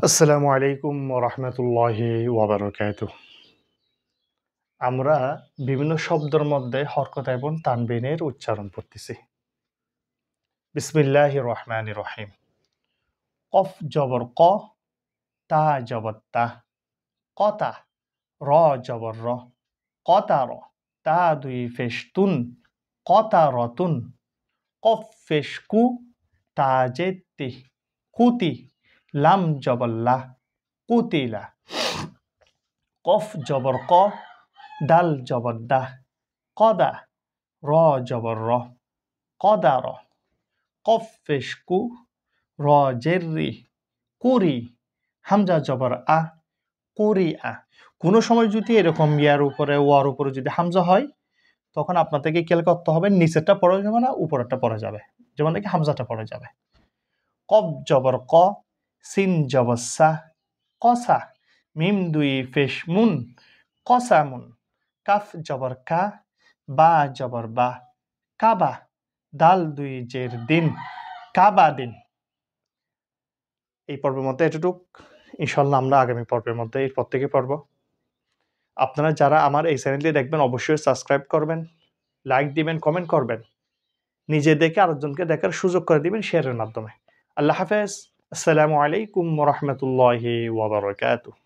আসসালামু আলাইকুম রহমতুল্লাহি ওয়াবারাকাতুহ। আমরা বিভিন্ন শব্দের মধ্যে হরকত এবং তানবিনের উচ্চারণ করতেছি। বিসমিল্লাহির রহমানির রহিম। কফ জবর ক, তা জবর তা, কতা, র জবর র, কতার, তা দুই ফেশ তুন, কতারতুন, কফ ফেশ কু, তা জেতি, কুতি, লাম জবর লা, কুতিলা। কফ জবর ক, দাল জবর দা, কদা, র জবর র, কদার, কফ ফেশ কু, র জেররি, কুরি, হামজা জবর আ, কুরি আ। কোনো সময় যদি এরকম ইয়ার উপরে ওয়ার উপরে যদি হামজা হয়, তখন আপনাদেরকে খেয়াল করতে হবে নিচেরটা পড়া যাবে না, উপরেরটা পড়া যাবে, যেমন নাকি হামজাটা পড়া যাবে। কফ জবর ক, সিন জবর সা, কসা, মিম দুই ফেশ মুন, কসামুন, কাফ জবর কা, বা জবর বা, কাবা, দাল দুই জের দিন, কাবা দিন। এই পর্বের মধ্যে এতটুক। ইনশাল্লাহ আমরা আগামী পর্বের মধ্যে এরপর থেকে পড়ব। আপনারা যারা আমার এই চ্যানেলটি দেখবেন অবশ্যই সাবস্ক্রাইব করবেন, লাইক দিবেন, কমেন্ট করবেন, নিজে দেখে আরেকজনকে দেখার সুযোগ করে দিবেন শেয়ারের মাধ্যমে। আল্লাহ হাফেজ। আসসালামু আলাইকুম রহমতুল্লাহি ওয়া বারাকাতুহু।